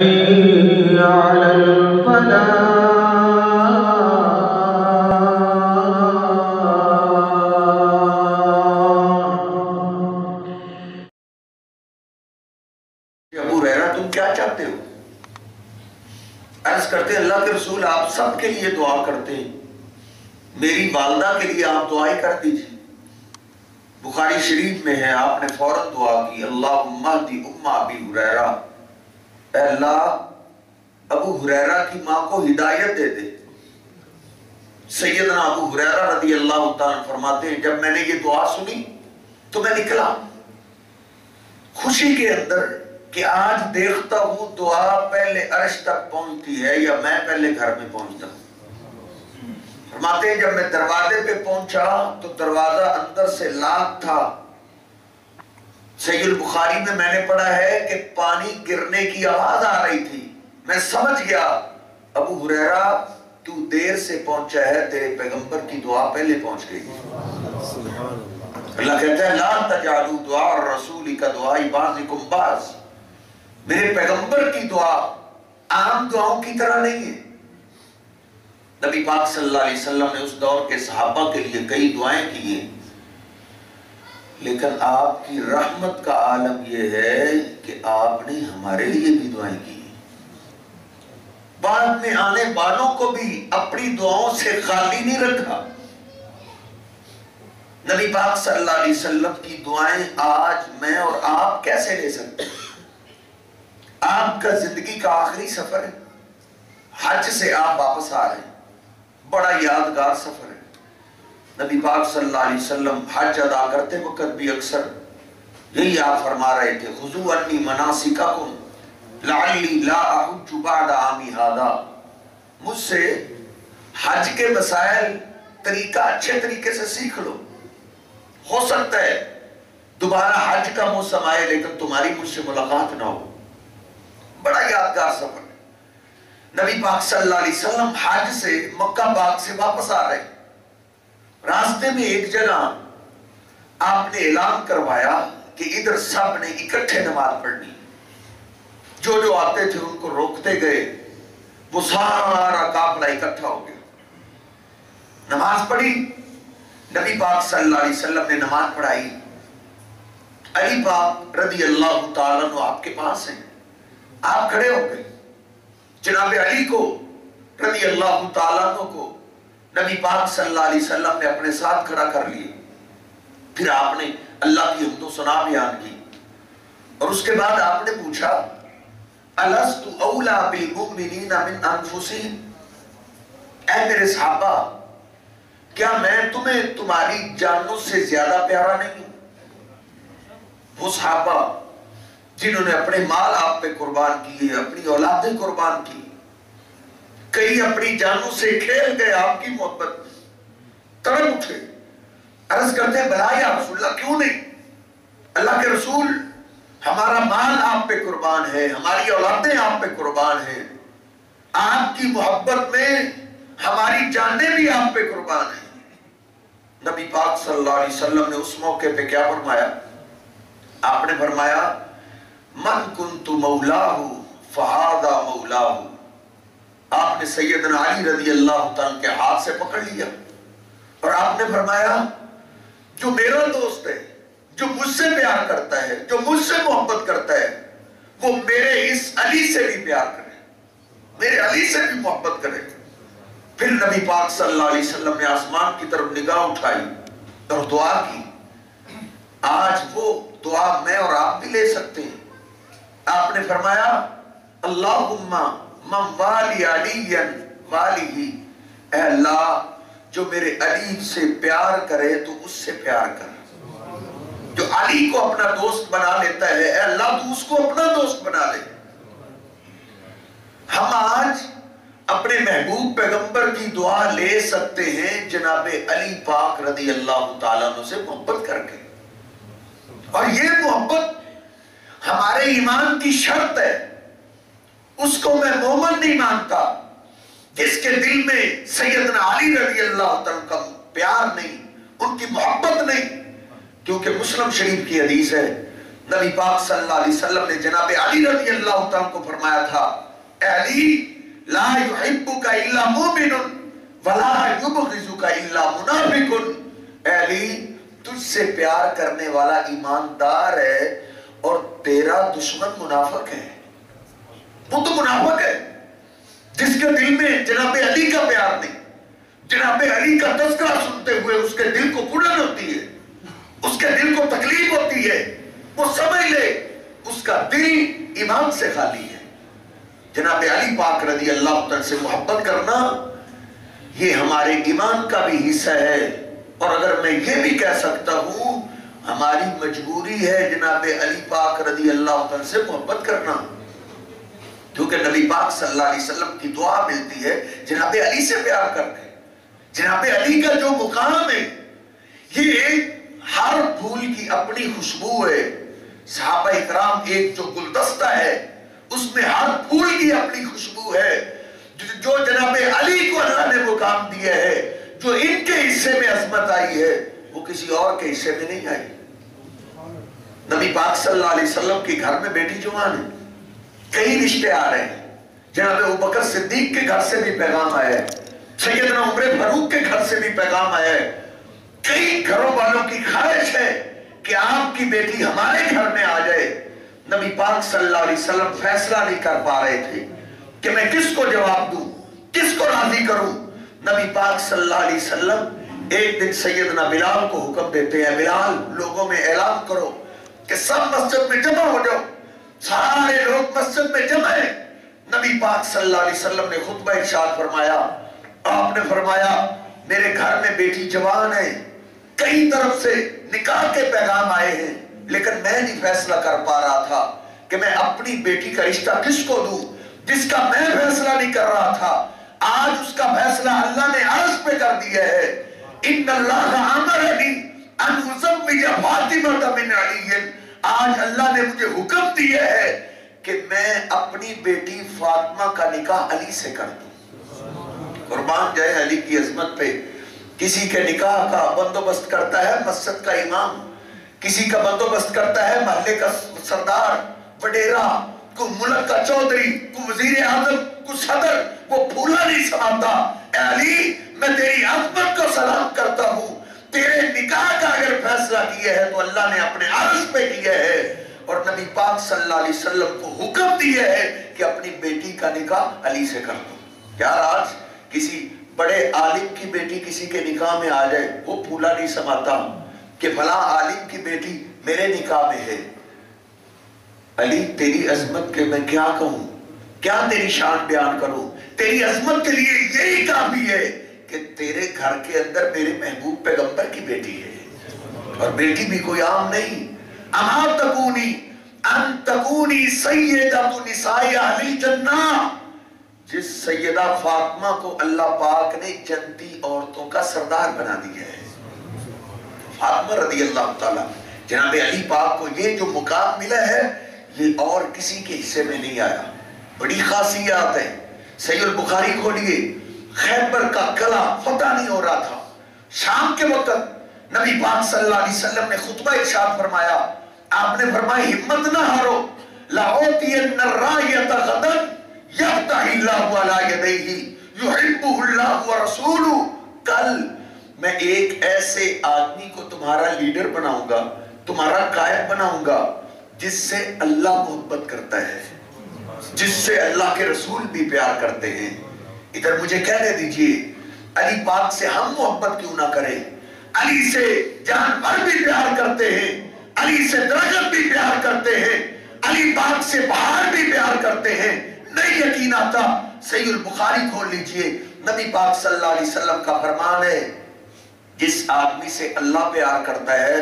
على الفلاح ابو ہریرہ تم کیا چاہتے ہو؟ عرض کرتے ہیں اللہ کے رسول آپ سب کے لیے دعا کرتے ہیں، میری والدہ کے لیے آپ دعائیں کر دیجیے۔ بخاری شریف میں ہے آپ نے فوراً دعا کی اللہم اہدی ام ابی ہریرہ، اے اللہ ابو ہریرہ کی ماں کو ہدایت دے دے۔ سیدنا ابو ہریرہ رضی اللہ تعالیٰ فرماتے ہیں جب میں نے یہ دعا سنی تو میں نکلا خوشی کے اندر کہ آج دیکھتا ہوں دعا پہلے عرش تک پہنچتی ہے یا میں پہلے گھر میں پہنچتا ہوں۔ فرماتے ہیں جب میں دروازے پہ پہنچا تو دروازہ اندر سے لاک تھا۔ صحیح البخاری میں نے پڑھا ہے کہ پانی گرنے کی آواز آ رہی تھی، میں سمجھ گیا ابو ہریرہ تو دیر سے پہنچا ہے، تیرے پیغمبر کی دعا پہلے پہنچ گئی۔ اللہ کہتا ہے لا تجعلوا دعاء الرسول کدعاء بعضکم بعض، میرے پیغمبر کی دعا عام دعاؤں کی طرح نہیں ہے۔ نبی پاک صلی اللہ علیہ وسلم نے اس دور کے صحابہ کے لیے کئی دعائیں کی ہیں، لیکن آپ کی رحمت کا عالم یہ ہے کہ آپ نے ہمارے لیے بھی دعائیں کی ہیں۔ بعد میں آنے والوں کو بھی اپنی دعاؤں سے خالی نہیں رکھا۔ نبی پاک صلی اللہ علیہ وسلم کی دعائیں آج میں اور آپ کیسے لے سکتے ہیں؟ آپ کا زندگی کا آخری سفر ہے، حج سے آپ واپس آ رہے ہیں، بڑا یادگار سفر ہے۔ نبی پاک صلی اللہ علیہ وسلم حج ادا کرتے وقت بھی اکثر یہی آپ فرما رہے تھے خذوا عنی مناسککم لعلی لا احج بعد عامی ھذا، مجھ سے حج کے مسائل طریقہ اچھے طریقے سے سیکھ لو، ہو سکتا ہے دوبارہ حج کا موسم آئے لیکن تمہاری مجھ سے ملاقات نہ ہو۔ بڑا یادگار سفر ہے۔ نبی پاک صلی اللہ علیہ وسلم حج سے مکہ پاک سے واپس آ رہے، راستے میں ایک جگہ آپ نے اعلان کروایا کہ ادھر سب نے اکٹھے نماز پڑھنی، جو جو آتے تھے ان کو روکتے گئے، وہ سارا قافلہ اکٹھا ہو گیا، نماز پڑھی۔ نبی پاک صلی اللہ علیہ وسلم نے نماز پڑھائی، علی پاک رضی اللہ تعالیٰ عنہ آپ کے پاس ہیں، آپ کھڑے ہو گئے، جناب علی کو رضی اللہ تعالیٰ عنہ کو نبی پاک صلی اللہ علیہ وسلم نے اپنے ساتھ کھڑا کر لیے، پھر آپ نے اللہ کی حمد و ثنا بیان کی، اور اس کے بعد آپ نے پوچھا الست اولی بالمؤمنین من انفسہم، اے میرے صحابہ کیا میں تمہیں تمہاری جانوں سے زیادہ پیارا نہیں ہوں؟ وہ صحابہ جنہوں نے اپنے مال آپ پہ قربان کیے، اپنی اولادیں قربان کی، کئی اپنی جانوں سے کھیل گئے آپ کی محبت میں، تڑپ اٹھے، عرض کرتے ہیں بھلا یا رسول اللہ کیوں نہیں؟ اللہ کے رسول ہمارا مال آپ پہ قربان ہے، ہماری اولادیں آپ پہ قربان ہیں، آپ کی محبت میں ہماری جانیں بھی آپ پہ قربان ہیں۔ نبی پاک صلی اللہ علیہ وسلم نے اس موقع پہ کیا فرمایا؟ آپ نے فرمایا من کنت مولاہ فہذا مولاہ، آپ نے سیدنا علی رضی اللہ تعالیٰ کے ہاتھ سے پکڑ لیا اور آپ نے فرمایا جو میرا دوست ہے، جو مجھ سے پیار کرتا ہے، جو مجھ سے محبت کرتا ہے، وہ میرے اس علی سے بھی پیار کرے، میرے علی سے بھی محبت کرے۔ پھر نبی پاک صلی اللہ علیہ وسلم نے آسمان کی طرف نگاہ اٹھائی اور دعا کی، آج وہ دعا میں اور آپ بھی لے سکتے ہیں۔ آپ نے فرمایا اللہم من والی علی والی، اے اللہ جو میرے علی سے پیار کرے تو اس سے پیار کر، جو علی کو اپنا دوست بنا لیتا ہے اے اللہ تو اس کو اپنا دوست بنا لے۔ ہم آج اپنے محبوب پیغمبر کی دعا لے سکتے ہیں جناب علی پاک رضی اللہ تعالیٰ عنہ سے محبت کر کے، اور یہ محبت ہمارے ایمان کی شرط ہے۔ اس کو میں مومن نہیں مانتا جس کے دل میں سیدنا علی رضی اللہ تعالیٰ کا پیار نہیں، ان کی محبت نہیں، کیونکہ مسلم شریف کی حدیث ہے نبی پاک صلی اللہ علیہ وسلم نے جناب علی رضی اللہ تعالیٰ کو فرمایا تھا، اے علی لا يحبك الا مؤمن ولا يبغضك الا منافق، اے علی تجھ سے پیار کرنے والا ایماندار ہے اور تیرا دشمن منافق ہے۔ وہ تو منافق ہے جس کے دل میں جناب علی کا پیار نہیں، جناب علی کا تذکرہ سنتے ہوئے اس کے دل کو کڑن ہوتی ہے، اس کے دل کو تکلیف ہوتی ہے، وہ سمجھ لے اس کا دل ایمان سے خالی ہے۔ جناب علی پاک رضی اللہ عنہ سے محبت کرنا یہ ہمارے ایمان کا بھی حصہ ہے، اور اگر میں یہ بھی کہہ سکتا ہوں ہماری مجبوری ہے جناب علی پاک رضی اللہ عنہ سے محبت کرنا، کیونکہ نبی پاک صلی اللہ علیہ وسلم کی دعا ملتی ہے جناب علی سے پیار کرنے۔ جناب علی کا جو مقام ہے یہ ہر پھول کی اپنی خوشبو ہے، صحابہ اکرام ایک جو گلدستہ ہے اس میں ہر پھول کی اپنی خوشبو ہے، جو جناب علی کو اللہ نے مقام دیا ہے، جو ان کے حصے میں عظمت آئی ہے وہ کسی اور کے حصے میں نہیں آئی۔ نبی پاک صلی اللہ علیہ وسلم کے گھر میں بیٹی جوان ہے، کئی رشتے آ رہے ہیں، جناب ابوبکر صدیق کے گھر سے بھی پیغام آیا ہے، سیدنا عمر فاروق کے گھر سے بھی پیغام آیا ہے، کئی گھروں والوں کی خواہش ہے کہ آپ کی بیٹی ہمارے گھر میں آ جائے۔ نبی پاک صلی اللہ علیہ وسلم فیصلہ نہیں کر پا رہے تھے کہ میں کس کو جواب دوں، کس کو راضی کروں۔ نبی پاک صلی اللہ علیہ وسلم ایک دن سیدنا بلال کو حکم دیتے ہیں، بلال لوگوں میں اعلان کرو کہ سب مسجد میں جمع ہو جاؤ، سارے لوگ مسجد میں جمع ہیں۔ نبی پاک صلی اللہ علیہ وسلم نے خطبہ ارشاد فرمایا، آپ نے فرمایا میرے گھر میں بیٹی جوان ہے، کئی طرف سے نکاح کے پیغام آئے ہیں، لیکن میں نہیں فیصلہ کر پا رہا تھا کہ میں اپنی بیٹی کا رشتہ کس کو دوں، جس کا میں فیصلہ نہیں کر رہا تھا آج اس کا فیصلہ اللہ نے عرش پہ کر دیا ہے۔ ان اللہ امرنی ان ازوج فاطمہ من علی، آج اللہ نے مجھے حکم دیا ہے کہ میں اپنی بیٹی فاطمہ کا نکاح علی سے کر دوں۔ قربان جائے علی کی عظمت پہ۔ کسی کے نکاح کا بندوبست کرتا ہے مسجد کا امام، کسی کا بندوبست کرتا ہے محلے کا سردار وڈیرا، کوئی ملک کا چودھری، کوئی وزیر اعظم، کوئی صدر، وہ پھولا نہیں سماتا۔ اے علی میں تیری عظمت کو سلام کرتا ہوں، تیرے نکاح کا اگر فیصلہ کیا ہے تو اللہ نے اپنے عرش پہ کیا ہے، اور نبی پاک صلی اللہ علیہ وسلم کو حکم دیا ہے کہ اپنی بیٹی کا نکاح علی سے کر دو۔ کیا آج کسی بڑے عالم کی بیٹی کسی کے نکاح میں آ جائے وہ پھولا نہیں سماتا کہ فلاں عالم کی بیٹی میرے نکاح میں ہے۔ علی تیری عظمت کے میں کیا کہوں، کیا تیری شان بیان کروں، تیری عظمت کے لیے یہی کافی ہے کہ تیرے گھر کے اندر میرے محبوب پیغمبر کی بیٹی ہے، اور بیٹی بھی کوئی عام نہیں۔ اما تکونی ان تکونی سیدۃ نساء اہل الجنہ، جس سیدہ فاطمہ کو اللہ پاک نے جنتی عورتوں کا سردار بنا دیا ہے۔ فاطمہ رضی اللہ تعالیٰ جناب علی پاک کو یہ جو مقام ملا ہے یہ اور کسی کے حصے میں نہیں آیا، بڑی خاصیات ہے۔ صحیح البخاری کھولیے، خیبر کا قلعہ فتح نہیں ہو رہا تھا، شام کے وقت نبی پاک صلی اللہ علیہ وسلم نے خطبہ ارشاد فرمایا، آپ نے فرمایا ہمت نہ ہارو، لَأُعْطِيَنَّ الرَّايَةَ غَدًا يَفْتَحِ اللَّهُ عَلَى يَدَيْهِ يُحِبُّهُ اللَّهُ وَرَسُولُهُ، کل میں ایک ایسے آدمی کو تمہارا لیڈر بناؤں گا، تمہارا قائد بناؤں گا جس سے اللہ محبت کرتا ہے، جس سے اللہ کے رسول بھی پیار کرتے ہیں۔ ادھر مجھے کہنے دیجئے علی پاک سے ہم محبت کیوں نہ کریں؟ علی سے جانور بھی پیار کرتے ہیں، علی سے درخت بھی پیار کرتے ہیں، علی پاک سے پہاڑ بھی پیار کرتے ہیں۔ نہیں یقین آتا صحیح البخاری کھول لیجئے، نبی پاک صلی اللہ علیہ وسلم کا فرمان ہے جس آدمی سے اللہ پیار کرتا ہے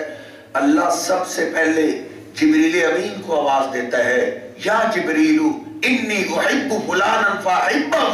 اللہ سب سے پہلے جبریل امین کو آواز دیتا ہے، یا جبریل انی احب فلانا فاحبہ،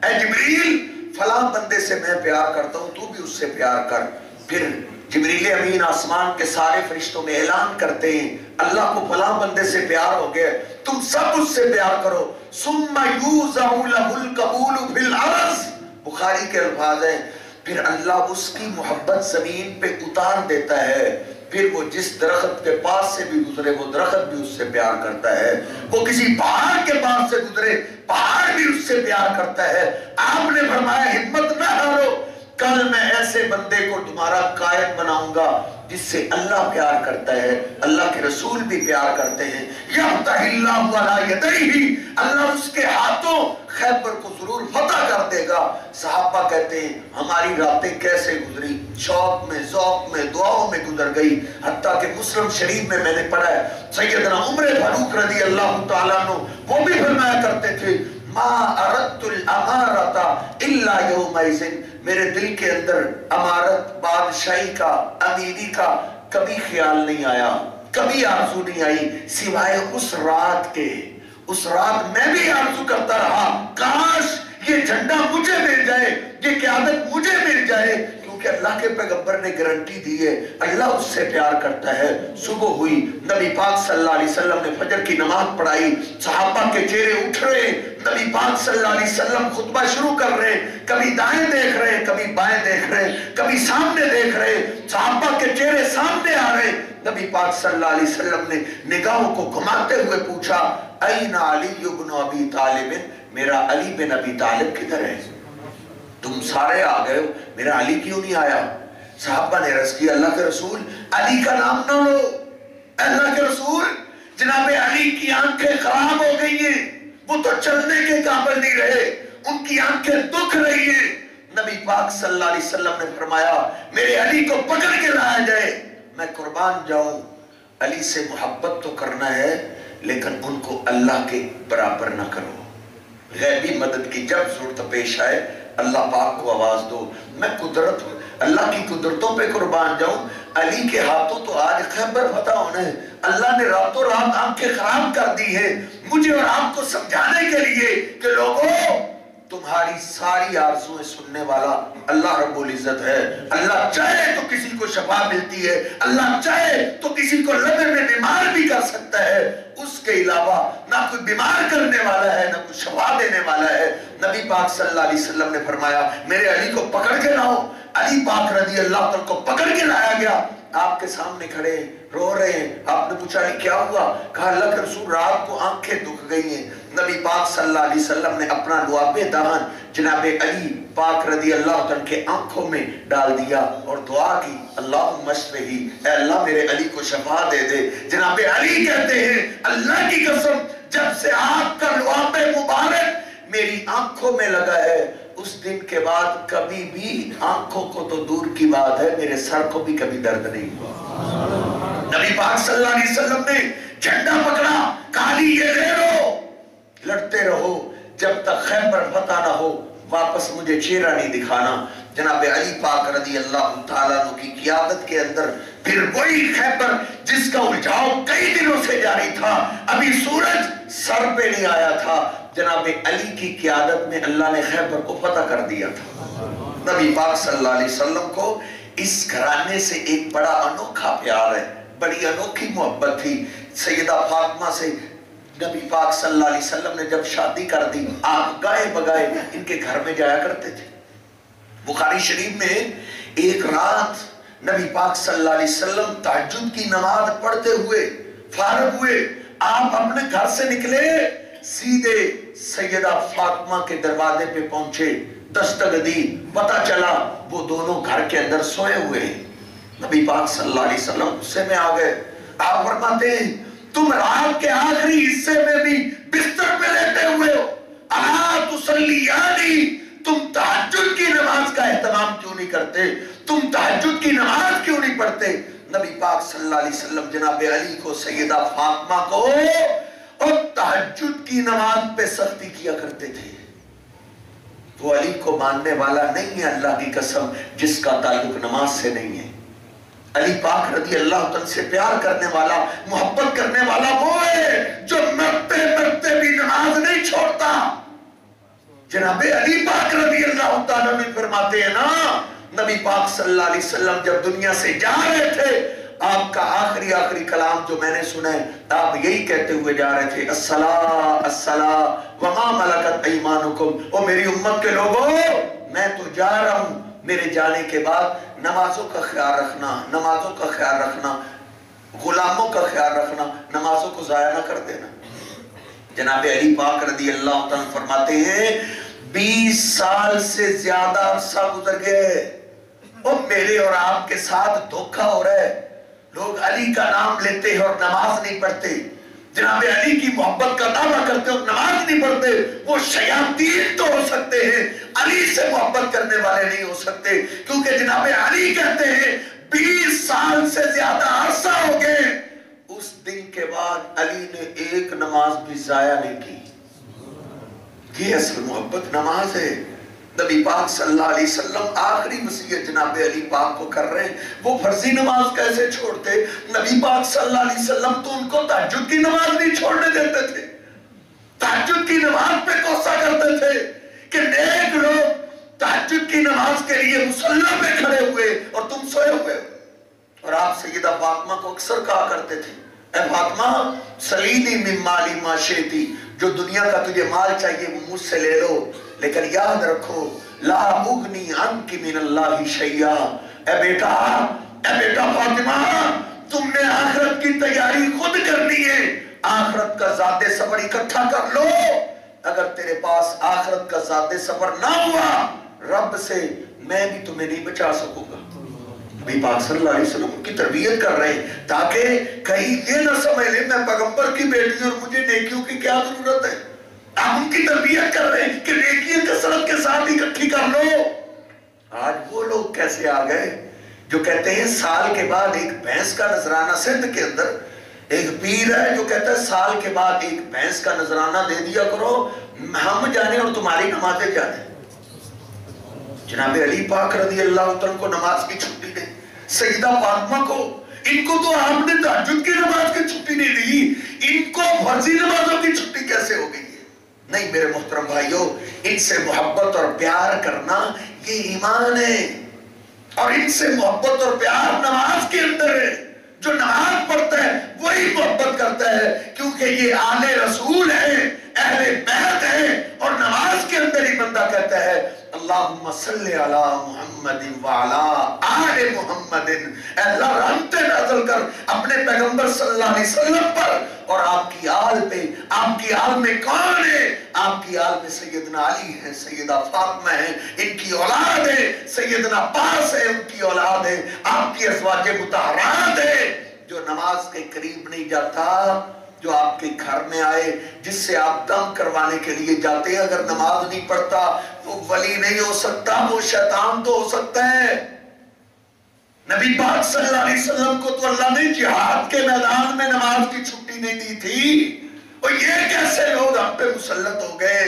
اے جبریل فلاں بندے سے میں پیار کرتا ہوں تو بھی اس سے پیار کر۔ پھر جبریل امین آسمان کے سارے فرشتوں میں اعلان کرتے ہیں اللہ کو فلاں بندے سے پیار ہو گیا، تم سب اس سے پیار کرو۔ ثم یوزع لہ القبول فی الارض، بخاری کے الفاظ ہیں، پھر اللہ اس کی محبت زمین پہ اتار دیتا ہے۔ پھر وہ جس درخت کے پاس سے بھی گزرے وہ درخت بھی اس سے پیار کرتا ہے، وہ کسی پہاڑ کے پاس سے گزرے پہاڑ بھی اس سے پیار کرتا ہے۔ آپ نے فرمایا ہمت نہ ہارو، کل میں ایسے بندے کو تمہارا قائد بناؤں گا جس سے اللہ پیار کرتا ہے، اللہ کے رسول بھی پیار کرتے ہیں۔ یفتح اللہ علی یدیہ، اللہ اس کے ہاتھوں خیبر کو ضرور فتح کر دے گا۔ صحابہ کہتے ہیں ہماری راتیں کیسے گزری، شوق میں ذوق میں دعاؤں میں گزر گئی، حتیٰ کہ مسلم شریف میں میں نے پڑھا ہے سیدنا عمر فاروق رضی اللہ تعالیٰ عنہ وہ بھی فرمایا کرتے تھے ما اردت الامارۃ الا یومئذ، میرے دل کے اندر امارت، بادشاہی کا، امیری کا کبھی خیال نہیں آیا، کبھی آرزو نہیں آئی سوائے اس رات کے۔ اس رات میں بھی آرزو کرتا رہا کاش یہ جھنڈا مجھے مل جائے، یہ قیادت مجھے مل جائے، کیونکہ اللہ کے پیغمبر نے گارنٹی دی ہے اللہ اس سے پیار کرتا ہے۔ صبح ہوئی، نبی پاک صلی اللہ علیہ وسلم نے فجر کی نماز پڑھائی، صحابہ کے چہرے اٹھ رہے ہیں، نبی پاک صلی اللہ علیہ وسلم خطبہ شروع کر رہے ہیں، کبھی دائیں دیکھ رہے ہیں، کبھی بائیں دیکھ رہے ہیں، کبھی سامنے دیکھ رہے ہیں، صحابہ کے چہرے سامنے آ رہے ہیں۔ نبی پاک صلی اللہ علیہ وسلم نے نگاہوں کو گھماتے ہوئے پوچھا این علی بن ابی طالب، میرا علی بن ابی طالب کدھر ہے؟ تم سارے آ گئے ہو، میرا علی کیوں نہیں آیا؟ صحابہ نے عرض کیا اللہ کے رسول علی کا نام نہ لو، اللہ کے رسول جناب علی کی آنکھیں خراب ہو گئی ہیں، وہ تو چلنے کے قابل نہیں رہے، ان کی آنکھیں دکھ رہی ہیں۔ نبی پاک صلی اللہ علیہ وسلم نے فرمایا میرے علی کو پکڑ کے لایا جائے، میں قربان جاؤں، علی سے محبت تو کرنا ہے لیکن ان کو اللہ کے برابر نہ کرو۔ غیبی مدد کی جب ضرورت پیش آئے اللہ پاک کو آواز دو، میں قدرت اللہ کی قدرتوں پہ قربان جاؤں، علی کے ہاتھوں تو آج خیبر فتح ہونا ہے، اللہ نے راتوں رات آنکھیں خراب کر دی ہے مجھے اور آپ کو سمجھانے کے لیے کہ لوگوں تمہاری ساری آرزویں سننے والا اللہ رب العزت ہے۔ اللہ چاہے تو کسی کو شفا ملتی ہے، اللہ چاہے تو کسی کو لمحے میں بیمار بھی کر سکتا ہے، اس کے علاوہ نہ کوئی بیمار کرنے والا ہے نہ کوئی شفا دینے والا ہے۔ نبی پاک صلی اللہ علیہ وسلم نے فرمایا میرے علی کو پکڑ کے لاؤ، علی پاک رضی اللہ عنہ کو پکڑ کے لایا گیا، آپ کے سامنے کھڑے رو رہے ہیں۔ آپ نے پوچھا کیا ہوا؟ کہا اللہ کے رسول رات کو آنکھیں دکھ گئی ہیں۔ نبی پاک صلی اللہ علیہ وسلم نے اپنا لعاب دہن جناب علی پاک رضی اللہ عنہ کے آنکھوں میں ڈال دیا اور دعا کی اللہم اشفہی، اے اللہ میرے علی کو شفا دے دے۔ جناب علی کہتے ہیں اللہ کی قسم جب سے آپ کا لعاب مبارک میری آنکھوں میں لگا ہے اس دن کے بعد کبھی بھی آنکھوں کو تو دور کی بات ہے میرے سر کو بھی کبھی درد نہیں ہوا۔ نبی پاک صلی اللہ علیہ وسلم نے جھنڈا پکڑا، کالی یہ لے لو، لڑتے رہو جب تک خیبر فتح نہ ہو، واپس مجھے چہرہ نہیں دکھانا۔ جناب علی پاک رضی اللہ تعالیٰ عنہ کی قیادت کے اندر پھر وہی خیبر جس کا الجھاؤ کئی دنوں سے جاری تھا، ابھی سورج سر پہ نہیں آیا تھا، جناب علی کی قیادت میں اللہ نے خیبر کو فتح کر دیا تھا۔ نبی پاک صلی اللہ علیہ وسلم کو اس گھرانے سے ایک بڑا انوکھا پیار ہے، بڑی انوکھی محبت تھی۔ سیدہ فاطمہ سے نبی پاک صلی اللہ علیہ وسلم نے جب شادی کر دی، آپ گائے بگائے ان کے گھر میں جایا کرتے تھے۔ بخاری شریف میں ایک رات نبی پاک صلی اللہ علیہ وسلم تہجد کی نماز پڑھتے ہوئے فارغ ہوئے، آپ اپنے گھر سے نکلے، سیدھے سیدہ فاطمہ کے دروازے پہ پہنچے، دستک دی، پتہ چلا وہ دونوں گھر کے اندر سوئے ہوئے ہیں۔ نبی پاک صلی اللہ علیہ وسلم غصے میں آ گئے، آپ فرماتے ہیں تم رات کے آخری حصے میں بھی بستر پہ لیٹے ہوئے ہو، الا تصلیانی، تم تہجد کی نماز کا اہتمام کیوں نہیں کرتے؟ تم تہجد کی نماز کیوں نہیں پڑھتے؟ نبی پاک صلی اللہ علیہ وسلم جناب علی کو، سیدہ فاطمہ کو اور تہجد کی نماز پہ سختی کیا کرتے تھے۔ وہ علی کو ماننے والا نہیں ہے اللہ کی قسم جس کا تعلق نماز سے نہیں ہے۔ علی پاک رضی اللہ عنہ سے پیار کرنے والا، محبت کرنے والا وہ ہے جو مرتے مرتے بھی نماز نہیں چھوڑتا۔ جناب علی پاک رضی اللہ تعالیٰ نے فرماتے ہیں نا، نبی پاک صلی اللہ علیہ وسلم جب دنیا سے جا رہے تھے، آپ کا آخری کلام جو میں نے سنا ہے، آپ یہی کہتے ہوئے جا رہے تھے الصلاۃ الصلاۃ وما ملکت ایمانکم، او میری امت کے لوگوں میں تو جا رہا ہوں میرے جانے کے بعد نمازوں کا خیال رکھنا، نمازوں کا خیال رکھنا، غلاموں کا خیال رکھنا، نمازوں کو ضائع نہ کر دینا۔ جناب علی پاک رضی اللہ عنہ فرماتے ہیں 20 سال سے زیادہ عرصہ گزر گئے اور میرے اور آپ کے ساتھ دھوکہ ہو رہا ہے۔ لوگ علی کا نام لیتے ہیں اور نماز نہیں پڑھتے، جناب علی کی محبت کا دعویٰ کرتے اور نماز نہیں پڑھتے۔ وہ شیاطین تو ہو سکتے ہیں، علی سے محبت کرنے والے نہیں ہو سکتے، کیونکہ جناب علی کہتے ہیں 20 سال سے زیادہ عرصہ ہو گئے، اس دن کے بعد علی نے ایک نماز بھی ضائع نہیں کی۔ یہ اصل محبت نماز ہے۔ نبی پاک صلی اللہ علیہ وسلم آخری وصیت جناب علی پاک کو کر رہے ہیں، وہ فرضی نماز کیسے چھوڑتے؟ نبی پاک صلی اللہ علیہ وسلم تو ان کو تہجد کی نماز نہیں چھوڑنے دیتے تھے، تہجد کی نماز پہ کوسا کرتے تھے کہ نیک لوگ تہجد کی نماز کے لیے مصلی پہ کھڑے ہوئے اور تم سوئے ہوئے۔ اور آپ سیدہ فاطمہ کو اکثر کہا کرتے تھے، اے فاطمہ سلیدی من مالی ما شئتی، جو دنیا کا تجھے مال چاہیے وہ مجھ سے لے لو، لیکن یاد رکھو لا اغنی عنک من اللہ شیئا۔ اے بیٹا فاطمہ، تم نے آخرت کی تیاری خود کرنی ہے، آخرت کا ذات صبر اکٹھا کر لو۔ اگر تیرے پاس آخرت کا ذات صبر نہ ہوا، رب سے میں بھی تمہیں نہیں بچا سکوں گا۔ نبی پاک صلی اللہ علیہ وسلم کی تربیت کر رہے ہیں تاکہ کہیں یہ نہ سمجھ لیں میں پیغمبر کی بیٹی اور مجھے نیکیوں کی کیا ضرورت ہے۔ آپ ان کی تربیت کر رہے ہیں کہ نیکیاں کثرت کے ساتھ اکٹھی کر لو۔ آج وہ لوگ کیسے آ گئے جو کہتے ہیں سال کے بعد ایک بھینس کا نذرانہ، سندھ کے اندر ایک پیر ہے جو کہتا ہے سال کے بعد ایک بھینس کا نذرانہ دے دیا کرو، ہم جانے اور تمہاری نمازیں جانے۔ جناب علی پاک رضی اللہ عنہ کو نماز کی چھٹی دے، سیدہ فاطمہ کو، ان کو تو آپ نے تہجد کی نماز کی چھٹی نہیں دی، ان کو فرضی نمازوں کی چھٹی کیسے ہو گئی ہے؟ نہیں میرے محترم بھائیوں، ان سے محبت اور پیار کرنا یہ ایمان ہے، اور ان سے محبت اور پیار نماز کے اندر ہے۔ جو نماز پڑھتا ہے وہی محبت کرتا ہے، کیونکہ یہ آل رسول ہے، اہل بیت ہے، اور نماز کے اندر ہی بندہ کہتا ہے اللہم صلی علی محمد وعلی آل محمد، اے اللہ رحمت نازل کر اپنے پیغمبر صلی اللہ علیہ وسلم پر اور آپ کی آل پہ۔ آپ کی آل میں کون ہے؟ آپ کی آل میں سیدنا علی ہے، سیدہ فاطمہ ہے، ان کی اولاد ہے، سیدنا عباس ہے، ان کی اولاد ہے، آپ کی ازواج مطہرات ہے۔ جو نماز کے قریب نہیں جاتا، جو آپ کے گھر میں آئے، جس سے آپ دم کروانے کے لیے جاتے ہیں، اگر نماز نہیں پڑھتا وہ ولی نہیں ہو سکتا، وہ شیطان تو ہو سکتا ہے۔ نبی پاک صلی اللہ علیہ وسلم کو تو اللہ نے جہاد کے میدان میں نماز کی چھٹی نہیں دی تھی، اور یہ کیسے لوگ ہم پہ مسلط ہو گئے؟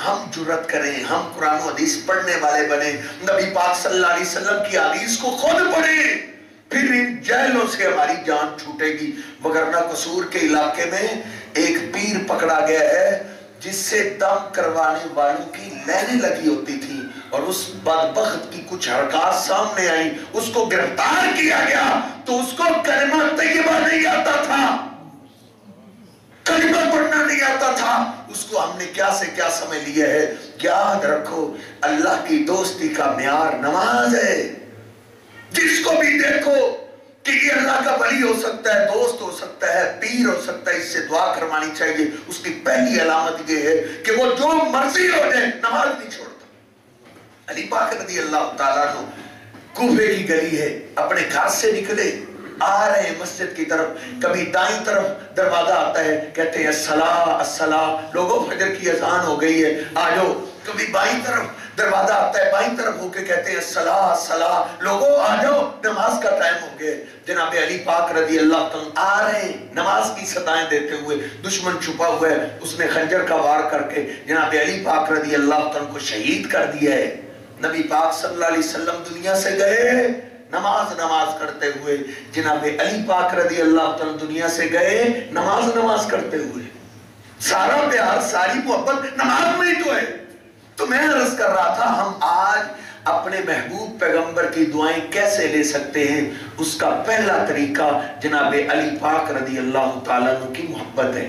ہم جرات کریں، ہم قرآن و حدیث پڑھنے والے بنیں، نبی پاک صلی اللہ علیہ وسلم کی حدیث کو خود پڑھیں، پھر ان جہلوں سے ہماری جان چھوٹے گی۔ وگرنہ قصور کے علاقے میں ایک پیر پکڑا گیا ہے جس سے دم کروانے والوں کی لینیں لگی ہوتی تھی، اور اس بدبخت کی کچھ حرکات سامنے آئیں، اس کو گرفتار کیا گیا تو اس کو کلمہ طیبہ نہیں آتا تھا، کلمہ پڑھنا نہیں آتا تھا۔ اس کو ہم نے کیا سے کیا سمجھ لیا ہے؟ یاد رکھو اللہ کی دوستی کا معیار نماز ہے۔ جس کو بھی دیکھو کہ یہ اللہ کا ولی ہو سکتا ہے، دوست ہو سکتا ہے، پیر ہو سکتا ہے، اس سے دعا کروانی چاہیے، اس کی پہلی علامت یہ ہے کہ وہ جو مرضی ہو جائے نماز نہیں چھوڑتا۔ علی پاک رضی اللہ تعالیٰ عنہ کوفے کی گلی ہے، اپنے گھر سے نکلے، آ رہے ہیں مسجد کی طرف، کبھی دائیں طرف دروازہ آتا ہے، کہتے ہیں الصلاۃ الصلاۃ، لوگوں فجر کی اذان ہو گئی ہے آجو۔ کبھی بائیں طرف دروازہ آتا ہے، بائیں طرف ہو کے کہتے ہیں الصلاۃ الصلاۃ، لوگوں آجو نماز کا ٹائم ہو گئے۔ جناب علی پاک رضی اللہ تعالیٰ آ رہے ہیں نماز کی صدائیں دیتے ہوئے، دشمن چھپا ہوا ہے، اس نے خنجر کا وار کر کے جناب علی پاک رضی اللہ تعالیٰ کو شہید کر دیا ہے۔ نبی پاک صلی اللہ علیہ وسلم دنیا سے گئے نماز کرتے ہوئے، جناب علی پاک رضی اللہ تعالیٰ دنیا سے گئے نماز کرتے ہوئے۔ سارا پیار، ساری محبت نماز میں ہی تو ہے۔ تو میں عرض کر رہا تھا ہم آج اپنے محبوب پیغمبر کی دعائیں کیسے لے سکتے ہیں؟ اس کا پہلا طریقہ جناب علی پاک رضی اللہ تعالیٰ عنہ کی محبت ہے۔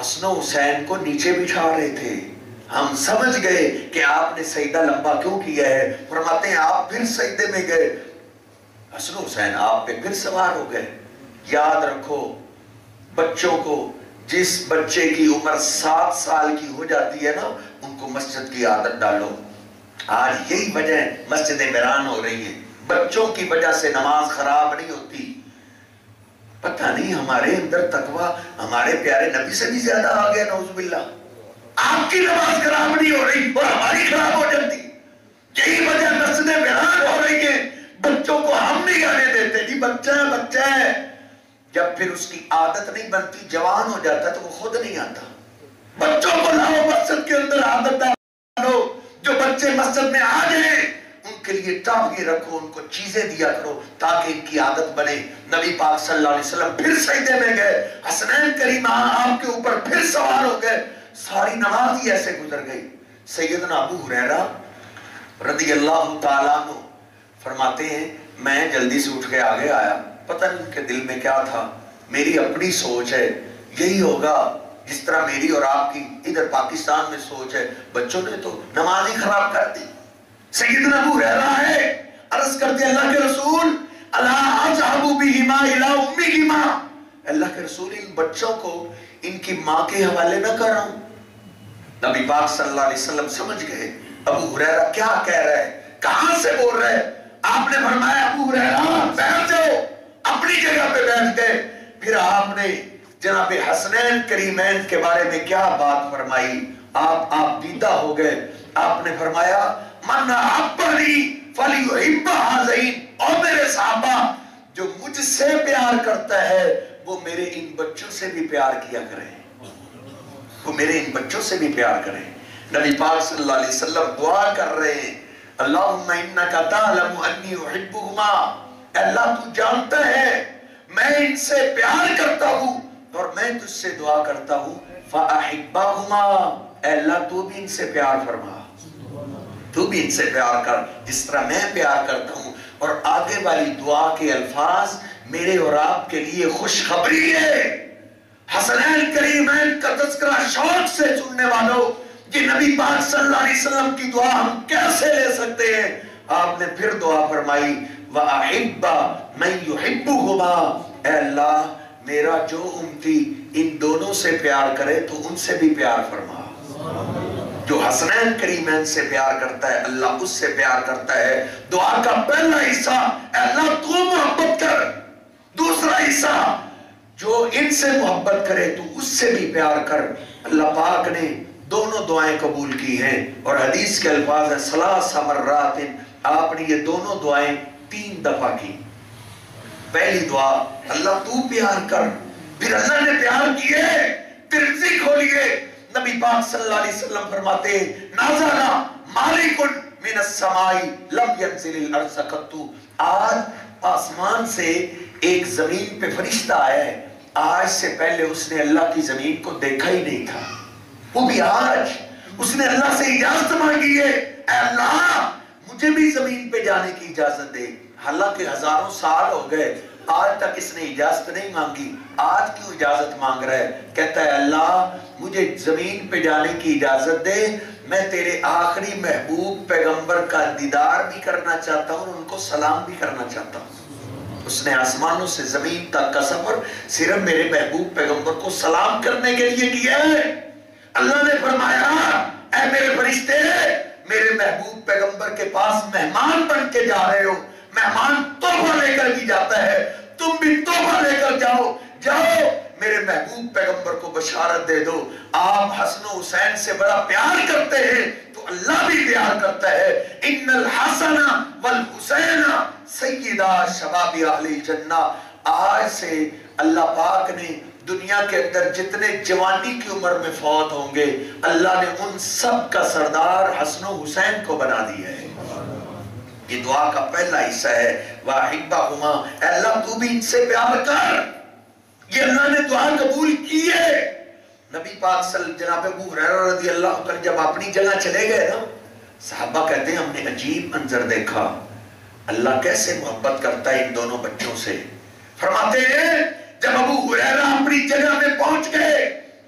حسن و حسین کو نیچے بٹھا رہے تھے. ہم سمجھ گئے کہ آپ نے سجدہ لمبا کیوں کیا ہے. فرماتے ہیں آپ پھر سجدے میں گئے, حسن و حسین آپ پہ پھر سوار ہو گئے. یاد رکھو بچوں کو, جس بچے کی عمر 7 سال کی ہو جاتی ہے نا, ان کو مسجد کی عادت ڈالو. آج یہی وجہ مسجدیں ویران ہو رہی ہیں, بچوں کی وجہ سے نماز خراب نہیں ہوتی. پتہ نہیں ہمارے اندر تقویٰ ہمارے پیارے نبی سے بھی زیادہ آ گیا, نعوذ باللہ. آپ کی نماز خراب نہیں ہو رہی اور ہماری خراب ہو جاتی. یہی وجہ مسجدیں ویران ہو رہی ہیں. بچوں کو ہم نہیں آنے دیتے, جی بچہ ہے. جب پھر اس کی عادت نہیں بنتی, جوان ہو جاتا تو وہ خود نہیں آتا. بچوں کو لاؤ مسجد کے اندر, عادت ڈالو. جو بچے مسجد میں آ جائیں ان کے لیے ٹافی رکھو, ان کو چیزیں دیا کرو تاکہ ان کی عادت بنے. نبی پاک صلی اللہ علیہ وسلم پھر سجدے میں گئے, حسنین کریم آپ کے اوپر پھر سوار ہو گئے. ساری نماز ہی ایسے گزر گئی. سیدنا ابو ہریرہ رضی اللہ تعالیٰ عنہ فرماتے ہیں میں جلدی سے اٹھ کے آگے آیا. پتہ نہیں ان کے دل میں کیا تھا. میری اپنی سوچ ہے یہی ہوگا جس طرح میری اور آپ کی ادھر پاکستان میں سوچ ہے. بچوں نے تو نماز ہی خراب کر دی. سیدنا ابو ہریرہ ہے, عرض کرتے اللہ کے رسول الا اذهب بهما الى امهما, اللہ کے رسول ان بچوں کو ان کی ماں کے حوالے نہ کر رہا ہوں. نبی پاک صلی اللہ علیہ وسلم سمجھ گئے ابو ہریرہ کیا کہہ رہا ہے, کہاں سے بول رہے. آپ نے فرمایا ابو ہریرہ بیٹھ جاؤ, اپنی جگہ پہ بیٹھ گئے. پھر آپ نے جناب حسنین کریمین کے بارے میں کیا بات فرمائی. آپ دیدہ ہو گئے. آپ نے فرمایا من احبنی فلیحب ہذین, اور میرے صحابہ جو مجھ سے پیار کرتا ہے وہ میرے ان بچوں سے بھی پیار کیا کرے, وہ میرے ان بچوں سے بھی پیار کرے. نبی پاک صلی اللہ علیہ وسلم دعا کر رہے ہیں اللہم انک تعلم انی احبہما, اللہ تو جانتا ہے میں ان سے پیار کرتا ہوں اور میں تجھ سے دعا کرتا ہوں فاحبہما, اللہ تو بھی ان سے پیار فرما, تو بھی ان سے پیار کر جس طرح میں پیار کرتا ہوں. اور آگے والی دعا کے الفاظ میرے اور آپ کے لیے خوشخبری ہے. حسنین کریمین کا تذکرہ شوق سے سننے والوں, یہ نبی پاک صلی اللہ علیہ وسلم کی دعا ہم کیسے لے سکتے ہیں. آپ نے پھر دعا فرمائی وَأَحِبَّ مَن يُحِبُّهُمَا, اے اللہ میرا جو امتی ان دونوں سے پیار کرے تو ان سے بھی پیار فرما. جو حسنین کریمین سے پیار کرتا ہے اللہ اس سے پیار کرتا ہے. دعا کا پہلا حصہ اے اللہ تو محبت کر, دوسرا حصہ جو ان سے محبت کرے تو اس سے بھی پیار کر. اللہ پاک نے دونوں دعائیں قبول کی ہیں اور حدیث کے الفاظ ہیں ثلاث مرات, آپ نے یہ دونوں دعائیں 3 دفعہ کی. پہلی دعا اللہ تو پیار کر, پھر اللہ نے پیار کیے, ترمذی کھولیے نبی پاک صلی اللہ علیہ وسلم فرماتے ہیں نازلہ مالک من السماء لم ينزل الارض قط, آج آسمان سے ایک زمین پہ فرشتہ آیا ہے, آج سے پہلے اس نے اللہ کی زمین کو دیکھا ہی نہیں تھا. وہ بھی آج اس نے اللہ سے اجازت مانگی ہے اے اللہ مجھے بھی زمین پہ جانے کی اجازت دے. حالانکہ ہزاروں سال ہو گئے آج تک اس نے اجازت نہیں مانگی, آج کیوں اجازت مانگ رہا ہے. کہتا ہے اللہ مجھے زمین پہ جانے کی اجازت دے, میں تیرے آخری محبوب پیغمبر کا دیدار بھی کرنا چاہتا ہوں اور ان کو سلام بھی کرنا چاہتا ہوں. اس نے آسمانوں سے زمین تک کا سفر صرف میرے محبوب پیغمبر کو سلام کرنے کے لیے کیا ہے. اللہ نے فرمایا اے میرے فرشتے میرے محبوب پیغمبر کے پاس مہمان بن کے جا رہے ہو, مہمان تحفہ لے کر بھی جاتا ہے, تم بھی تحفہ لے کر جاؤ میرے محبوب پیغمبر کو بشارت دے دو. آپ حسن و حسین سے بڑا پیار کرتے ہیں تو اللہ بھی پیار کرتا ہے. ان الحسن والحسین سیدہ شباب اہل الجنہ, آج سے اللہ پاک نے دنیا کے اندر جتنے جوانی کی عمر میں فوت ہوں گے اللہ نے ان سب کا سردار حسن و حسین کو بنا دیا ہے. یہ دعا کا پہلا حصہ ہے وَأَحِبَّهُمَا, اے اللہ تو بھی ان سے پیار کر. یہ اللہ نے دعا قبول کی ہے. نبی پاک جناب ابو ہریرہ رضی اللہ عنہ جب اپنی جگہ چلے گئے نا, صحابہ کہتے ہیں ہم نے عجیب منظر دیکھا, اللہ کیسے محبت کرتا ہے ان دونوں بچوں سے. فرماتے ہیں جب ابو ہریرہ اپنی جگہ میں پہنچ گئے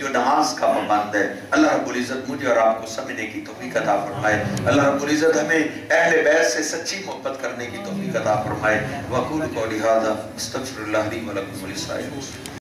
جو نماز کا پابند ہے. اللہ رب العزت مجھے اور آپ کو سمجھنے کی توفیق عطا فرمائے. اللہ رب العزت ہمیں اہل بیت سے سچی محبت کرنے کی توفیق عطا فرمائے. وَأَقُولُ قَوْلِي هَذَا أَسْتَغْفِرُ اللَّهَ لِي وَلَكُمْ وَلِسَائِرِ